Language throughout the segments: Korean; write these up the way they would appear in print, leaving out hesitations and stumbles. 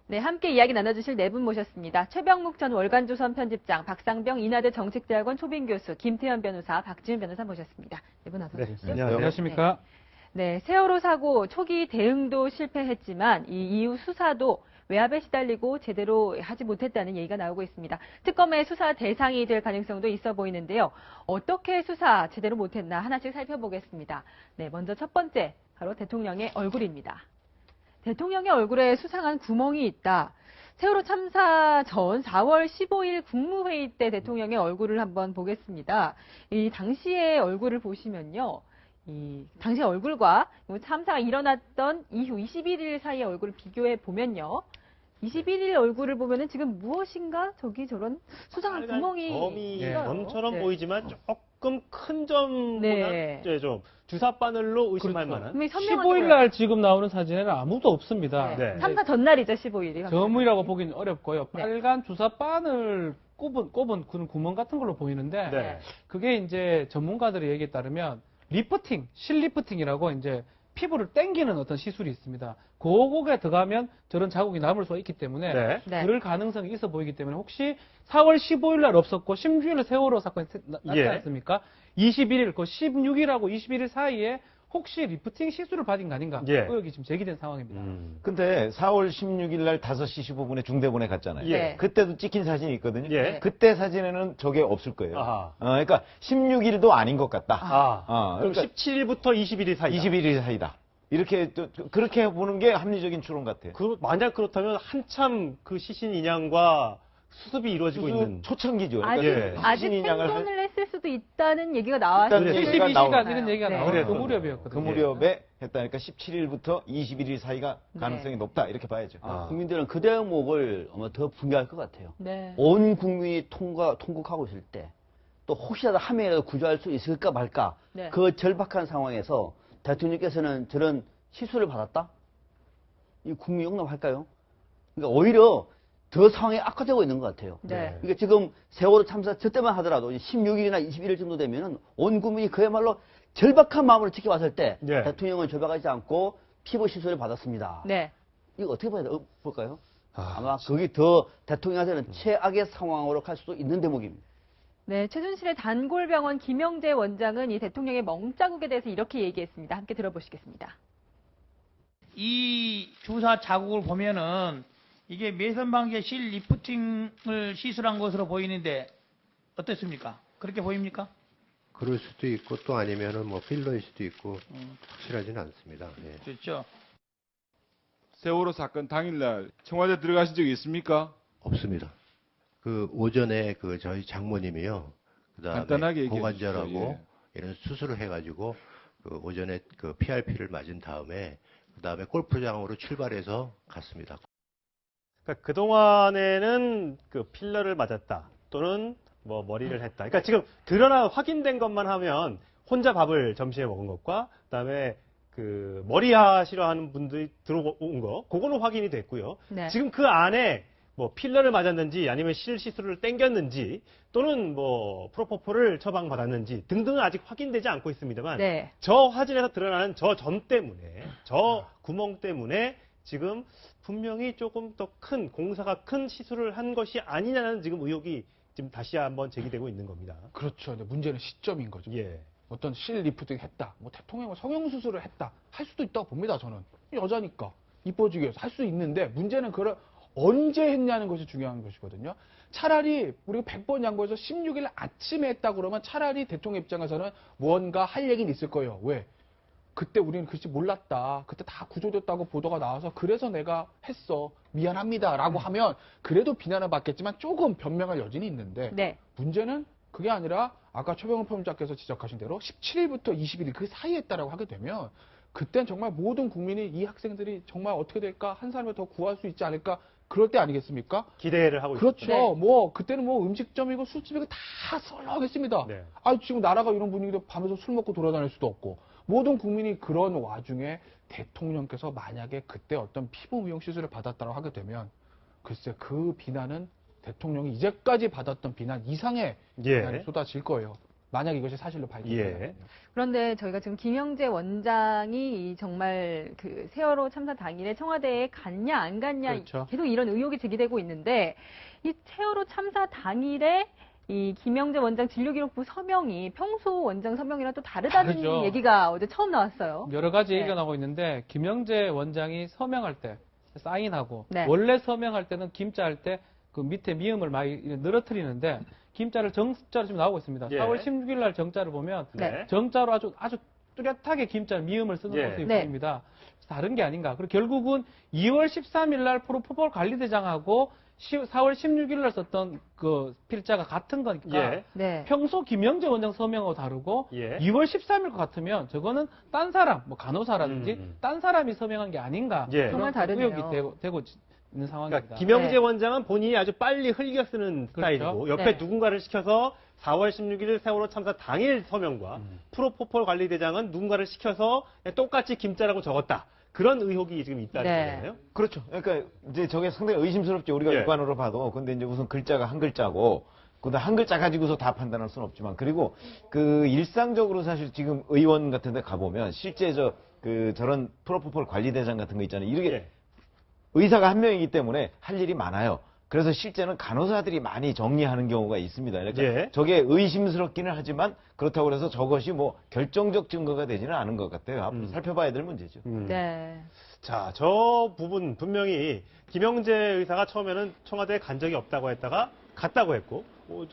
네, 함께 이야기 나눠주실 네 분 모셨습니다. 최병묵 전 월간조선 편집장, 박상병 인하대 정책대학원 초빙 교수, 김태현 변호사, 박지훈 변호사 모셨습니다. 네 분 어서 오십시오. 네, 안녕하십니까. 네, 세월호 사고 초기 대응도 실패했지만 이 이후 수사도 외압에 시달리고 제대로 하지 못했다는 얘기가 나오고 있습니다. 특검의 수사 대상이 될 가능성도 있어 보이는데요. 어떻게 수사 제대로 못했나 하나씩 살펴보겠습니다. 네, 먼저 첫 번째, 바로 대통령의 얼굴입니다. 대통령의 얼굴에 수상한 구멍이 있다. 세월호 참사 전 4월 15일 국무회의 때 대통령의 얼굴을 한번 보겠습니다. 이 당시의 얼굴을 보시면요. 이 당시 얼굴과 참사가 일어났던 이후 21일 사이의 얼굴을 비교해 보면요. 21일 얼굴을 보면은 지금 무엇인가 저기 저런 수상한 구멍이 점이 있어요. 점처럼 네. 보이지만 조금 큰 점보다 네. 좀 주사 바늘로 의심할 그렇죠. 만한. 분명히 선명한 15일 날 지금 나오는 사진에는 아무도 없습니다. 네. 네. 참사 전날이죠, 15일이. 점이라고 보기는 어렵고요. 네. 빨간 주사 바늘 꼽은 그런 구멍 같은 걸로 보이는데 네. 그게 이제 전문가들의 얘기에 따르면 리프팅, 실리프팅이라고 이제 피부를 당기는 어떤 시술이 있습니다. 그거에 들어가면 저런 자국이 남을 수가 있기 때문에 네. 네. 그럴 가능성이 있어 보이기 때문에 혹시 4월 15일 날 없었고 16일 세월호 사건이 났지 예. 않습니까? 21일, 그 16일하고 21일 사이에 혹시 리프팅 시술을 받은 거 아닌가? 예. 의혹이 지금 제기된 상황입니다. 근데 4월 16일 날 5시 15분에 중대본에 갔잖아요. 예. 그때도 찍힌 사진이 있거든요. 예. 그때 사진에는 저게 없을 거예요. 아하. 그러니까 16일도 아닌 것 같다. 그럼 그러니까 17일부터 21일 사이. 21일 사이다. 이렇게 그렇게 보는 게 합리적인 추론 같아요. 만약 그렇다면 한참 그 시신 인양과 수습이 이루어지고 있는. 초창기죠. 아직, 예. 아직 시신 인양을 생존을 했을 수도 있다는 얘기가 나왔어요. 있다는 네, 얘기가 72시간 이런 얘기가 네. 나오는 그 그래서. 무렵이었거든요. 그 무렵에 했다니까 17일부터 21일 사이가 가능성이 네. 높다. 이렇게 봐야죠. 국민들은 그 대목을 아마 더 분개할 것 같아요. 네. 온 국민이 통곡하고 있을 때, 또 혹시라도 한 명이라도 구조할 수 있을까 말까, 네. 그 절박한 상황에서 대통령께서는 저런 시술을 받았다? 이 국민 용납할까요? 그러니까 오히려 더 상황이 악화되고 있는 것 같아요. 네. 그러니까 지금 세월호 참사 저 때만 하더라도 16일이나 21일 정도 되면은 온 국민이 그야말로 절박한 마음으로 지켜봤을 때 네. 대통령은 절박하지 않고 피부 시술을 받았습니다. 네. 이거 어떻게 볼까요? 아마 그게 더 대통령한테는 최악의 상황으로 갈 수도 있는 대목입니다. 네, 최순실의 단골병원 김영재 원장은 이 대통령의 멍자국에 대해서 이렇게 얘기했습니다. 함께 들어보시겠습니다. 이 주사 자국을 보면은 이게 매선방지에 실 리프팅을 시술한 것으로 보이는데 어떻습니까? 그렇게 보입니까? 그럴 수도 있고 또 아니면은 뭐 필러일 수도 있고 확실하지는 않습니다. 예. 그렇죠. 세월호 사건 당일날 청와대 들어가신 적이 있습니까? 없습니다. 그 오전에 그 저희 장모님이요. 간단하게 그다음에 얘기해 고관절하고 주십시오. 이런 수술을 해가지고 그 오전에 그 PRP를 맞은 다음에 그다음에 골프장으로 출발해서 갔습니다. 그러니까 그동안에는 그 필러를 맞았다. 또는 뭐 머리를 했다. 그러니까 지금 드러나 확인된 것만 하면 혼자 밥을 점심에 먹은 것과 그다음에 그 머리 하시러 하는 분들이 들어온 거, 그거는 확인이 됐고요. 네. 지금 그 안에 뭐 필러를 맞았는지 아니면 실시술을 땡겼는지 또는 뭐 프로포폴을 처방받았는지 등등은 아직 확인되지 않고 있습니다만 네. 저 화질에서 드러나는 저 점 때문에 저 구멍 때문에 지금 분명히 조금 더 큰 공사가 큰 시술을 한 것이 아니냐는 지금 의혹이 지금 다시 한번 제기되고 있는 겁니다. 그렇죠. 근데 문제는 시점인 거죠. 예. 어떤 실 리프팅 했다. 뭐 대통령은 성형수술을 했다. 할 수도 있다고 봅니다, 저는. 여자니까. 이뻐지기 위해서 할 수 있는데 문제는 그걸 언제 했냐는 것이 중요한 것이거든요. 차라리 우리가 100번 양보해서 16일 아침에 했다 그러면 차라리 대통령 입장에서는 무언가 할 얘기는 있을 거예요. 왜? 그때 우리는 글씨 몰랐다. 그때 다 구조됐다고 보도가 나와서 그래서 내가 했어. 미안합니다. 라고 하면 그래도 비난을 받겠지만 조금 변명할 여지는 있는데 네. 문제는 그게 아니라 아까 최병훈 편집장께서 지적하신 대로 17일부터 21일 그 사이에 했다라고 하게 되면 그땐 정말 모든 국민이 이 학생들이 정말 어떻게 될까 한 사람을 더 구할 수 있지 않을까 그럴 때 아니겠습니까? 기대를 하고 그렇죠. 있습니다. 네. 뭐 그때는 뭐 음식점이고 술집이고 다 썰렁했습니다. 네. 아 지금 나라가 이런 분위기로 밤에서 술 먹고 돌아다닐 수도 없고 모든 국민이 그런 와중에 대통령께서 만약에 그때 어떤 피부 미용 시술을 받았다고 하게 되면 글쎄 그 비난은 대통령이 이제까지 받았던 비난 이상의 예. 비난이 쏟아질 거예요. 만약 이것이 사실로 발견된다면. 예. 그런데 저희가 지금 김영재 원장이 이 정말 그 세월호 참사 당일에 청와대에 갔냐 안 갔냐 그렇죠. 계속 이런 의혹이 제기되고 있는데 이 세월호 참사 당일에 이 김영재 원장 진료기록부 서명이 평소 원장 서명이랑 또 다르다는 다르죠. 얘기가 어제 처음 나왔어요. 여러 가지 네. 얘기가 나오고 있는데 김영재 원장이 서명할 때 사인하고 네. 원래 서명할 때는 김자할 때 그 밑에 미음을 많이 늘어뜨리는데 김자를 정자로 지금 나오고 있습니다. 예. 4월 16일 날 정자를 보면 네. 정자로 아주 뚜렷하게 김자 미음을 쓰는 예. 모습이 네. 보입니다. 다른 게 아닌가. 그리고 결국은 2월 13일 날 프로포폴 관리대장하고 4월 16일 날 썼던 그 필자가 같은 거니까 예. 네. 평소 김영재 원장 서명하고 다르고 예. 2월 13일 것 같으면 저거는 딴 사람, 뭐 간호사라든지 음. 딴 사람이 서명한 게 아닌가 예. 그런 정말 다르네요. 의혹이 되고 있는 상황입니다. 그러니까 김영재 네. 원장은 본인이 아주 빨리 흘겨 쓰는 스타일이고 옆에 네. 누군가를 시켜서 4월 16일 세월호 참사 당일 서명과 프로포폴 관리대장은 누군가를 시켜서 그냥 똑같이 김자라고 적었다. 그런 의혹이 지금 있다는 네. 거잖아요. 그렇죠. 그러니까 이제 저게 상당히 의심스럽죠. 우리가 예. 육안으로 봐도. 근데 이제 우선 글자가 한 글자고, 근데 한 글자 가지고서 다 판단할 수는 없지만, 그리고 그 일상적으로 사실 지금 의원 같은 데 가보면 실제 저런 프로포폴 관리대장 같은 거 있잖아요. 이렇게 예. 의사가 한 명이기 때문에 할 일이 많아요. 그래서 실제는 간호사들이 많이 정리하는 경우가 있습니다. 그러니까 예. 저게 의심스럽기는 하지만 그렇다고 해서 저것이 뭐 결정적 증거가 되지는 않은 것 같아요. 앞으로 살펴봐야 될 문제죠. 네. 자, 저 부분 분명히 김영재 의사가 처음에는 청와대에 간 적이 없다고 했다가 갔다고 했고,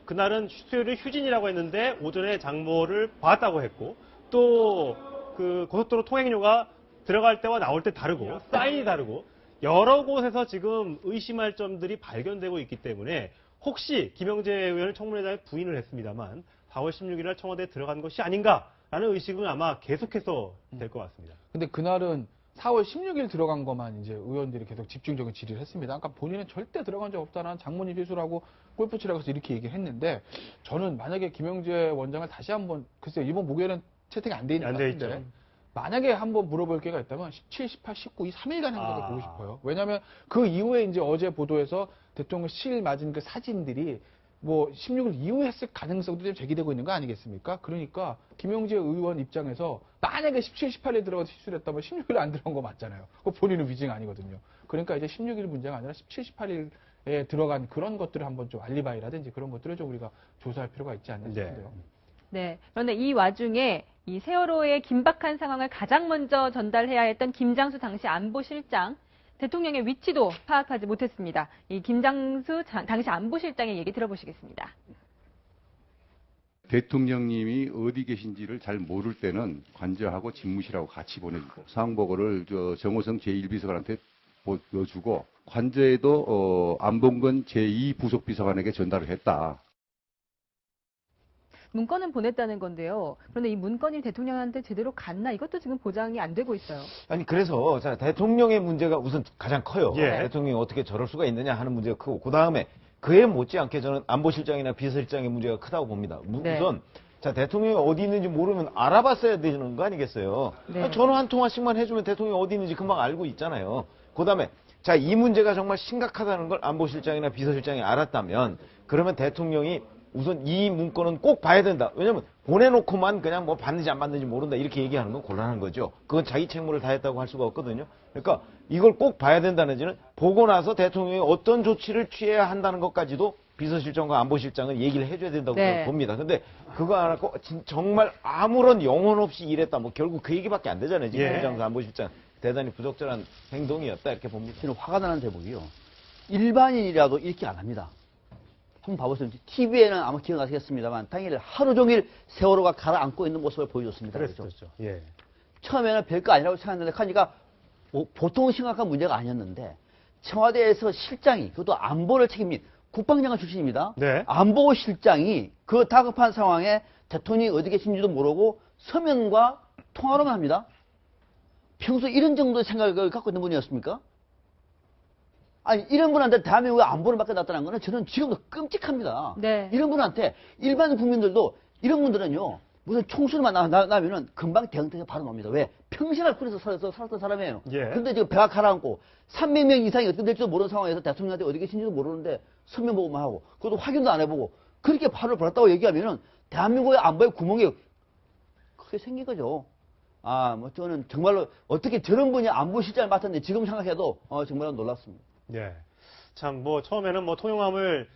그날은 수요일에 휴진이라고 했는데 오전에 장모를 봤다고 했고, 또 그 고속도로 통행료가 들어갈 때와 나올 때 다르고 사인이 다르고 여러 곳에서 지금 의심할 점들이 발견되고 있기 때문에 혹시 김영재 의원은 청문회장에 부인을 했습니다만 4월 16일 날 청와대에 들어간 것이 아닌가라는 의식은 아마 계속해서 될 것 같습니다. 근데 그날은 4월 16일 들어간 것만 이제 의원들이 계속 집중적인 질의를 했습니다. 그러니까 본인은 절대 들어간 적 없다는 장모님 실수라고 골프 치러 가서 이렇게 얘기를 했는데 저는 만약에 김영재 원장을 다시 한번 글쎄요 이번 목요일은 채택이 안 돼 있는 안 것 돼 같은데 있죠. 만약에 한번 물어볼 기회가 있다면 17, 18, 19 이 3일간 행적을 보고 싶어요. 왜냐하면 그 이후에 이제 어제 보도에서 대통령실 맞은 그 사진들이 뭐 16일 이후에 했을 가능성도 좀 제기되고 있는 거 아니겠습니까? 그러니까 김영재 의원 입장에서 만약에 17, 18일 들어가서 실수를 했다면 16일 안 들어간 거 맞잖아요. 그거 본인은 위증 아니거든요. 그러니까 이제 16일 문제가 아니라 17, 18일에 들어간 그런 것들을 한번 좀 알리바이라든지 그런 것들을 좀 우리가 조사할 필요가 있지 않나 싶은데요. 네. 그런데 이 와중에 이 세월호의 긴박한 상황을 가장 먼저 전달해야 했던 김장수 당시 안보실장, 대통령의 위치도 파악하지 못했습니다. 이 김장수 당시 안보실장의 얘기 들어보시겠습니다. 대통령님이 어디 계신지를 잘 모를 때는 관저하고 집무실하고 같이 보내주고 상보고를 정호성 제1비서관한테 보여주고 관저에도 안봉근 제2부속비서관에게 전달을 했다. 문건은 보냈다는 건데요. 그런데 이 문건이 대통령한테 제대로 갔나 이것도 지금 보장이 안 되고 있어요. 아니 그래서 자, 대통령의 문제가 우선 가장 커요. 예. 대통령이 어떻게 저럴 수가 있느냐 하는 문제가 크고 그 다음에 그에 못지않게 저는 안보실장이나 비서실장의 문제가 크다고 봅니다. 네. 우선 자 대통령이 어디 있는지 모르면 알아봤어야 되는 거 아니겠어요. 네. 전화 한 통화씩만 해주면 대통령이 어디 있는지 금방 알고 있잖아요. 그 다음에 자 이 문제가 정말 심각하다는 걸 안보실장이나 비서실장이 알았다면 그러면 대통령이 우선 이 문건은 꼭 봐야 된다. 왜냐면 보내놓고만 그냥 뭐 받는지 안 받는지 모른다 이렇게 얘기하는 건 곤란한 거죠. 그건 자기 책무를 다했다고 할 수가 없거든요. 그러니까 이걸 꼭 봐야 된다는 지는 보고 나서 대통령이 어떤 조치를 취해야 한다는 것까지도 비서실장과 안보실장은 얘기를 해줘야 된다고 네. 봅니다. 근데 그거 안 하고 정말 아무런 영혼 없이 일했다. 뭐 결국 그 얘기밖에 안 되잖아요. 지금 예. 장수 안보실장 대단히 부적절한 행동이었다 이렇게 봅니다. 저는 화가 나는 대목이요. 일반인이라도 이렇게 안 합니다. 한번 봐보세요. TV에는 아마 기억나시겠습니다만 당일 하루 종일 세월호가 가라앉고 있는 모습을 보여줬습니다. 그렇죠? 그랬었죠. 예. 처음에는 별거 아니라고 생각했는데 하니까 보통 심각한 문제가 아니었는데 청와대에서 실장이 그것도 안보를 책임진 국방장관 출신입니다. 네. 안보실장이 그 다급한 상황에 대통령이 어디 계신지도 모르고 서면과 통화로만 합니다. 평소 이런 정도의 생각을 갖고 있는 분이었습니까? 아니 이런 분한테 대한민국의 안보를 맡겨놨다는 거는 저는 지금도 끔찍합니다. 네. 이런 분한테 일반 국민들도 이런 분들은요 무슨 총수만 나면은 금방 대응태세 바로 나옵니다. 왜? 평생을 그래서 살았던 사람이에요. 예. 근데 지금 배가 가라앉고 300명 이상이 어떻게 될지도 모르는 상황에서 대통령한테 어디 계신지도 모르는데 서면 보고만 하고 그것도 확인도 안 해보고 그렇게 발을 벌였다고 얘기하면은 대한민국의 안보에 구멍이 크게 생긴 거죠. 뭐 저는 정말로 어떻게 저런 분이 안보실장을 맡았는데 지금 생각해도 정말로 놀랍습니다. 예. 참, 처음에는 통용함을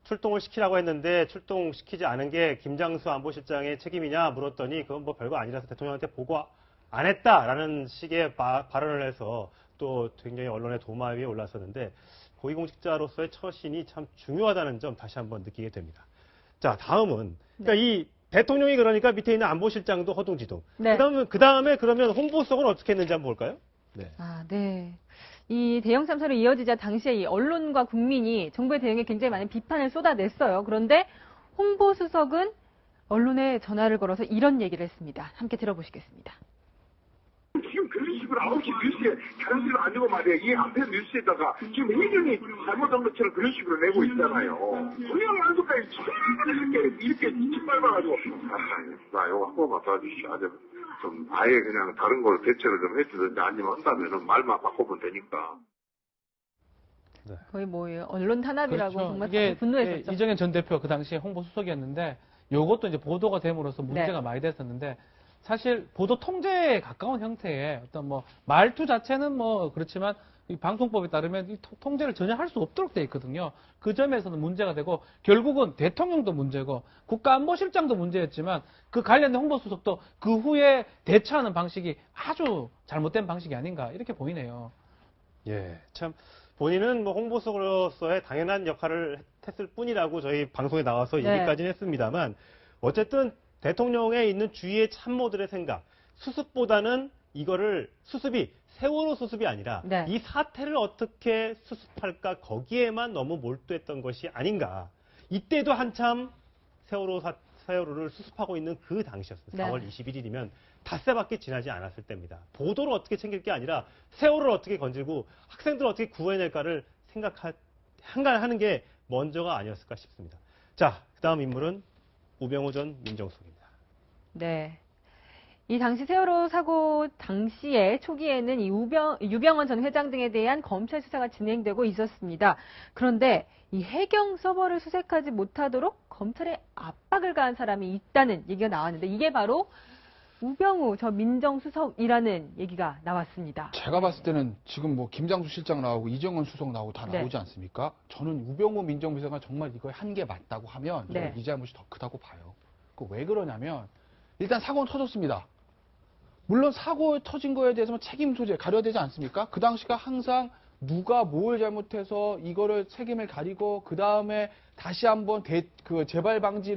출동을 시키라고 했는데 출동시키지 않은 게 김장수 안보실장의 책임이냐 물었더니 그건 별거 아니라서 대통령한테 보고 안 했다라는 식의 발언을 해서 또 굉장히 언론의 도마 위에 올랐었는데 고위공직자로서의 처신이 참 중요하다는 점 다시 한번 느끼게 됩니다. 자, 다음은 그러니까 이 대통령이 그러니까 밑에 있는 안보실장도 허둥지둥. 네. 그다음에 그러면 홍보석은 어떻게 했는지 한번 볼까요? 네. 네. 이 대형 참사로 이어지자 당시에 이 언론과 국민이 정부의 대응에 굉장히 많은 비판을 쏟아냈어요. 그런데 홍보수석은 언론에 전화를 걸어서 이런 얘기를 했습니다. 함께 들어보시겠습니다. 지금 그런 식으로 9시 뉴스에 다른 식으로 안 되고 말이야. 이 앞에 뉴스에다가 지금 해경이 잘못한 것처럼 그런 식으로 내고 있잖아요. 그냥 안속까지 이렇게 짓밟아가지고 나 이거 한 번만 도와주시죠. 좀 아예 그냥 다른 걸 대처를 좀 해주든지 아니면 한다면은 말만 바꿔보면 되니까. 거의 언론 탄압이라고 그렇죠. 정말 이게 분노했었죠. 이정현 전 대표 그 당시에 홍보수석이었는데 요것도 이제 보도가 됨으로써 문제가 네. 많이 됐었는데 사실 보도 통제에 가까운 형태의 어떤 말투 자체는 그렇지만 이 방송법에 따르면 이 통제를 전혀 할 수 없도록 돼 있거든요. 그 점에서는 문제가 되고 결국은 대통령도 문제고 국가안보실장도 문제였지만 그 관련된 홍보수석도 그 후에 대처하는 방식이 아주 잘못된 방식이 아닌가 이렇게 보이네요. 예, 참 본인은 홍보수석으로서의 당연한 역할을 했을 뿐이라고 저희 방송에 나와서 네. 얘기까지는 했습니다만 어쨌든 대통령에 있는 주위의 참모들의 생각, 수습보다는 이거를 수습이 세월호 수습이 아니라 네. 이 사태를 어떻게 수습할까 거기에만 너무 몰두했던 것이 아닌가. 이때도 한참 세월호를 수습하고 있는 그 당시였습니다. 네. 4월 21일이면 닷새밖에 지나지 않았을 때입니다. 보도를 어떻게 챙길 게 아니라 세월호를 어떻게 건지고 학생들을 어떻게 구해낼까를 생각하는 게 먼저가 아니었을까 싶습니다. 자, 그 다음 인물은 우병우 전 민정수석입니다. 네. 이 당시 세월호 사고 당시에 초기에는 이 유병원 전 회장 등에 대한 검찰 수사가 진행되고 있었습니다. 그런데 이 해경 서버를 수색하지 못하도록 검찰에 압박을 가한 사람이 있다는 얘기가 나왔는데 이게 바로 우병우 전 민정수석이라는 얘기가 나왔습니다. 제가 봤을 때는 지금 김장수 실장 나오고 이정원 수석 나오고 다 네. 나오지 않습니까? 저는 우병우 민정비서가 정말 이거에 한계 맞다고 하면 네. 저는 이 잘못이 더 크다고 봐요. 왜 그러냐면 일단 사고는 터졌습니다. 물론 사고 터진 거에 대해서는 책임 소재 가려야 되지 않습니까? 그 당시가 항상 누가 뭘 잘못해서 이거를 책임을 가리고 그 다음에 다시 한번 재발 방지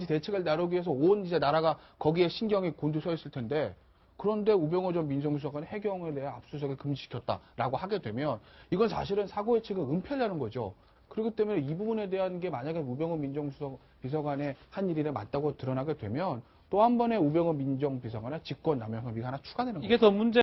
대책을 나르기 위해서 온 이제 나라가 거기에 신경이 곤두서 있을 텐데 그런데 우병우 전 민정수석은 해경에 대해 압수수색을 금지시켰다라고 하게 되면 이건 사실은 사고의 측은 은폐라는 거죠. 그렇기 때문에 이 부분에 대한 게 만약에 우병우 민정수석 비서관의 한 일이 맞다고 드러나게 되면 또 한 번의 우병우 민정비서관의 직권남용 혐의가 하나 추가되는 거죠. 이게 더 문제